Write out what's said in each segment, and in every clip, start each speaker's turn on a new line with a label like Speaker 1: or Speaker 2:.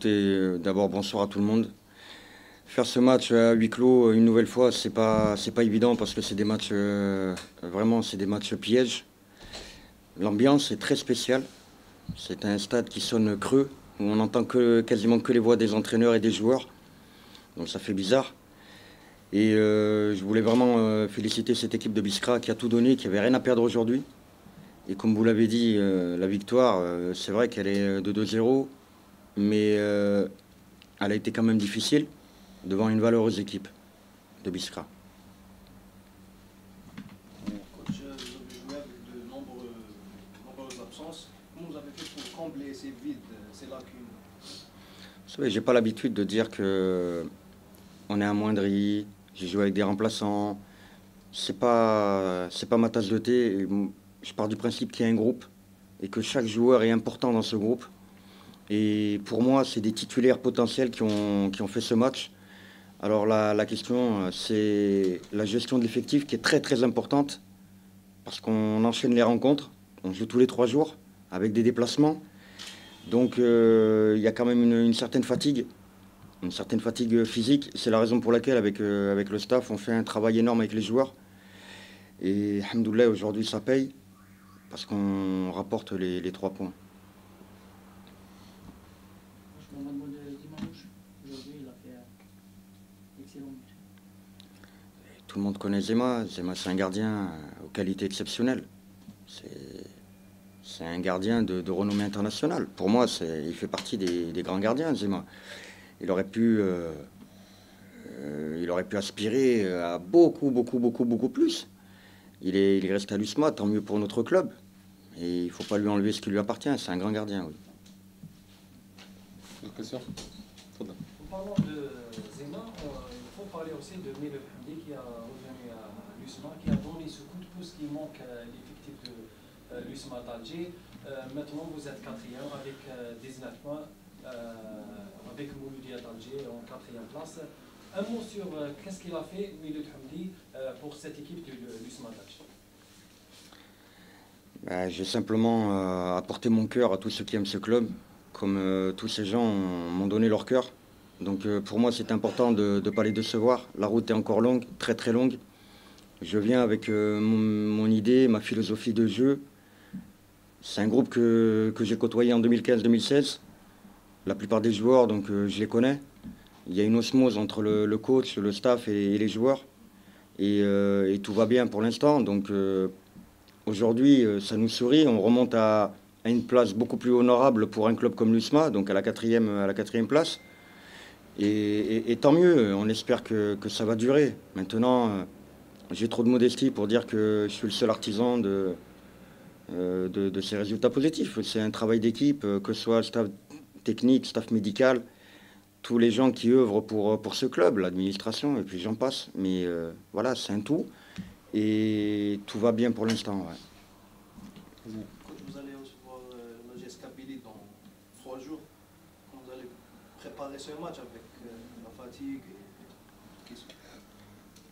Speaker 1: écoutez, d'abord bonsoir à tout le monde. Faire ce match à huis clos une nouvelle fois, c'est pas évident parce que c'est des matchs vraiment c'est des matchs pièges. L'ambiance est très spéciale. C'est un stade qui sonne creux où on n'entend quasiment que les voix des entraîneurs et des joueurs. Donc ça fait bizarre. Et je voulais vraiment féliciter cette équipe de Biskra qui a tout donné, qui avait rien à perdre aujourd'hui. Et comme vous l'avez dit, la victoire, c'est vrai qu'elle est de 2-0, mais elle a été quand même difficile devant une valeureuse équipe de Biskra.
Speaker 2: Coach, vous avez joué avec de nombreuses absences. Comment vous avez fait pour combler ces vides, ces lacunes?
Speaker 1: Vous savez, j'ai pas l'habitude de dire que on est amoindri, j'ai joué avec des remplaçants. C'est pas ma tasse de thé. Et je pars du principe qu'il y a un groupe et que chaque joueur est important dans ce groupe. Et pour moi, c'est des titulaires potentiels qui ont fait ce match. Alors la question, c'est la gestion de l'effectif qui est très très importante parce qu'on enchaîne les rencontres, on joue tous les 3 jours avec des déplacements. Donc il y a quand même une certaine fatigue physique. C'est la raison pour laquelle avec le staff, on fait un travail énorme avec les joueurs. Et alhamdoulilah, aujourd'hui ça paye parce qu'on rapporte les 3 points.
Speaker 3: Je me demande dimanche. Aujourd'hui, il a fait un excellent match.
Speaker 1: Tout le monde connaît Zema. Zema, c'est un gardien aux qualités exceptionnelles. C'est un gardien de renommée internationale. Pour moi, il fait partie des grands gardiens, Zema. Il aurait pu aspirer à beaucoup plus. Il est resté à l'USMA, tant mieux pour notre club. Et il ne faut pas lui enlever ce qui lui appartient. C'est un grand gardien, oui.
Speaker 4: Autre question? Tfadal.
Speaker 2: En parlant de Zema, il faut parler aussi de Milou Hamdi qui a revenu à l'USMA, qui a donné ce coup de pouce qui manque à l'effectif de l'USMA d'Alger. Maintenant, vous êtes quatrième avec 19 points, avec Mouloudia d'Alger en quatrième place. Un mot sur qu'est-ce qu'il a fait, Milou Hamdi, pour cette équipe de l'USMA d'Alger.
Speaker 1: J'ai simplement apporté mon cœur à tous ceux qui aiment ce club, comme tous ces gens m'ont donné leur cœur. Donc pour moi, c'est important de ne pas les décevoir. La route est encore longue, très très longue. Je viens avec mon idée, ma philosophie de jeu. C'est un groupe que j'ai côtoyé en 2015-2016. La plupart des joueurs, donc je les connais. Il y a une osmose entre le coach, le staff et les joueurs. Et tout va bien pour l'instant. Donc aujourd'hui, ça nous sourit. On remonte à une place beaucoup plus honorable pour un club comme l'USMA, donc à la quatrième place. Et tant mieux, on espère que ça va durer. Maintenant, j'ai trop de modestie pour dire que je suis le seul artisan de ces résultats positifs. C'est un travail d'équipe, que ce soit le staff technique, staff médical, tous les gens qui œuvrent pour ce club, l'administration, et puis j'en passe. Mais voilà, c'est un tout. Et tout va bien pour l'instant. Ouais.
Speaker 2: Coach, vous allez recevoir la GS Kabylie dans 3 jours. Comment vous allez préparer ce match avec la fatigue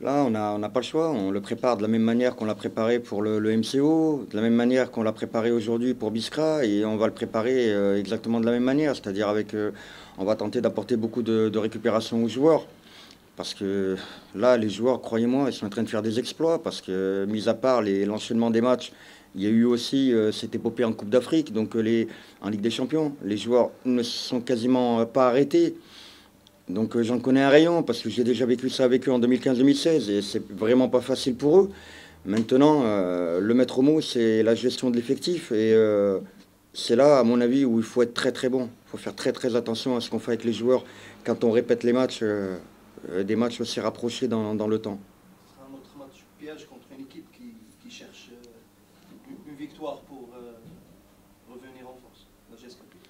Speaker 1: Là, on n'a pas le choix. On le prépare de la même manière qu'on l'a préparé pour le MCO, de la même manière qu'on l'a préparé aujourd'hui pour Biskra, et on va le préparer exactement de la même manière. C'est-à-dire on va tenter d'apporter beaucoup de récupération aux joueurs. Parce que là, les joueurs, croyez-moi, ils sont en train de faire des exploits. Parce que, mis à part l'enchaînement des matchs, il y a eu aussi cette épopée en Coupe d'Afrique, donc en Ligue des Champions. Les joueurs ne se sont quasiment pas arrêtés. Donc j'en connais un rayon, parce que j'ai déjà vécu ça avec eux en 2015-2016, et c'est vraiment pas facile pour eux. Maintenant, le maître mot, c'est la gestion de l'effectif. Et c'est là, à mon avis, où il faut être très très bon. Il faut faire très très attention à ce qu'on fait avec les joueurs quand on répète les matchs. Des matchs aussi rapprochés dans le temps.
Speaker 2: Ce sera un autre match piège contre une équipe qui cherche une victoire pour revenir en force. La GS Kabylie.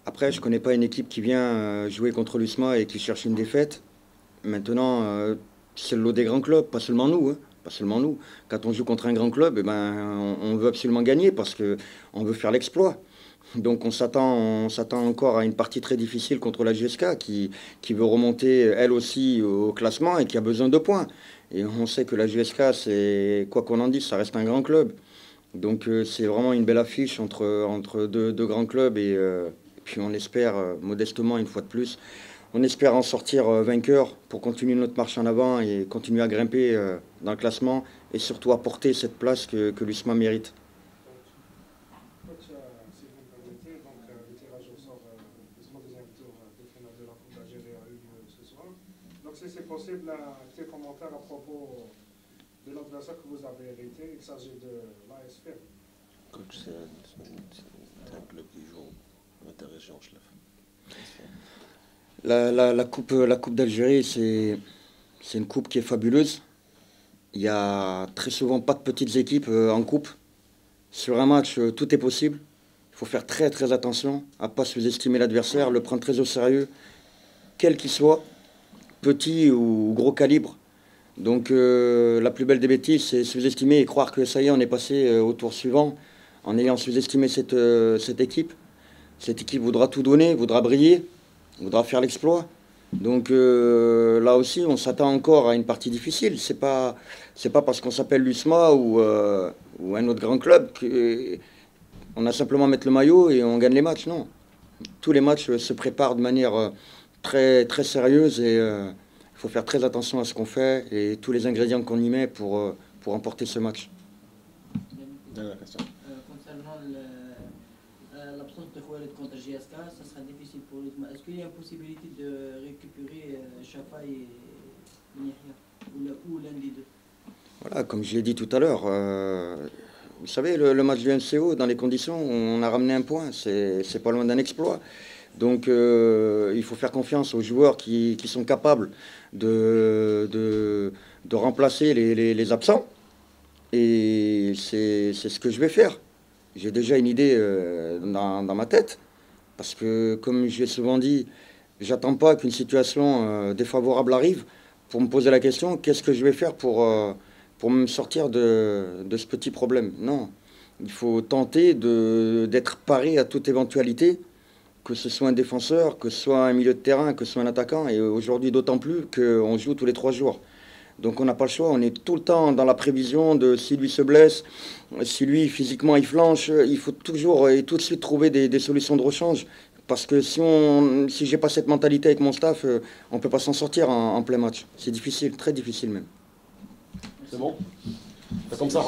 Speaker 1: Après, je ne connais pas une équipe qui vient jouer contre l'USMA et qui cherche une défaite. Maintenant, c'est le lot des grands clubs, pas seulement nous. Hein, pas seulement nous. Quand on joue contre un grand club, eh ben, on veut absolument gagner parce qu'on veut faire l'exploit. Donc on s'attend encore à une partie très difficile contre la GSK qui veut remonter elle aussi au classement et qui a besoin de points. Et on sait que la GSK, c'est, quoi qu'on en dise, ça reste un grand club. Donc c'est vraiment une belle affiche entre deux grands clubs Puis on espère, modestement, une fois de plus, on espère en sortir vainqueur pour continuer notre marche en avant et continuer à grimper dans le classement et surtout apporter cette place que l'USMA mérite.
Speaker 4: Coach, si vous me permettez, donc, le tirage au sort justement deuxième tour de finale de la Coupe d'Algérie a eu lieu ce soir. Donc si c'est possible, un petit commentaire à propos de l'adversaire que vous avez hérité. Il s'agit de l'AS Fem.
Speaker 5: Coach, c'est un club qui joue interrégion, je
Speaker 1: La coupe d'Algérie, c'est une coupe qui est fabuleuse. Il y a très souvent pas de petites équipes en coupe. Sur un match, tout est possible. Il faut faire très très attention à ne pas sous-estimer l'adversaire, le prendre très au sérieux, quel qu'il soit, petit ou gros calibre. Donc la plus belle des bêtises, c'est sous-estimer et croire que ça y est, on est passé au tour suivant en ayant sous-estimé cette équipe. Cette équipe voudra tout donner, voudra briller, voudra faire l'exploit. Donc là aussi, on s'attend encore à une partie difficile. C'est pas parce qu'on s'appelle l'USMA ou un autre grand club qu'on a simplement à mettre le maillot et on gagne les matchs. Non. Tous les matchs se préparent de manière très, très sérieuse et il faut faire très attention à ce qu'on fait et tous les ingrédients qu'on y met pour emporter ce match.
Speaker 5: Dernière question.
Speaker 3: Concernant l'absence de Khaled contre GSK, ça sera difficile pour l'USMA. Est-ce qu'il y a une possibilité de récupérer Chafa et Yahya ou l'un des deux?
Speaker 1: Voilà, comme je l'ai dit tout à l'heure, vous savez, le match du MCO, dans les conditions, on a ramené un point, c'est pas loin d'un exploit. Donc il faut faire confiance aux joueurs qui sont capables de remplacer les absents. Et c'est ce que je vais faire. J'ai déjà une idée dans ma tête. Parce que, comme j'ai souvent dit, j'attends pas qu'une situation défavorable arrive pour me poser la question, qu'est-ce que je vais faire pour me sortir de ce petit problème. Non, il faut tenter d'être paré à toute éventualité, que ce soit un défenseur, que ce soit un milieu de terrain, que ce soit un attaquant, et aujourd'hui d'autant plus qu'on joue tous les 3 jours. Donc on n'a pas le choix, on est tout le temps dans la prévision de si lui se blesse, si lui physiquement il flanche, il faut toujours et tout de suite trouver des solutions de rechange. Parce que si j'ai pas cette mentalité avec mon staff, on ne peut pas s'en sortir en plein match. C'est difficile, très difficile même.
Speaker 5: C'est bon? C'est comme ça.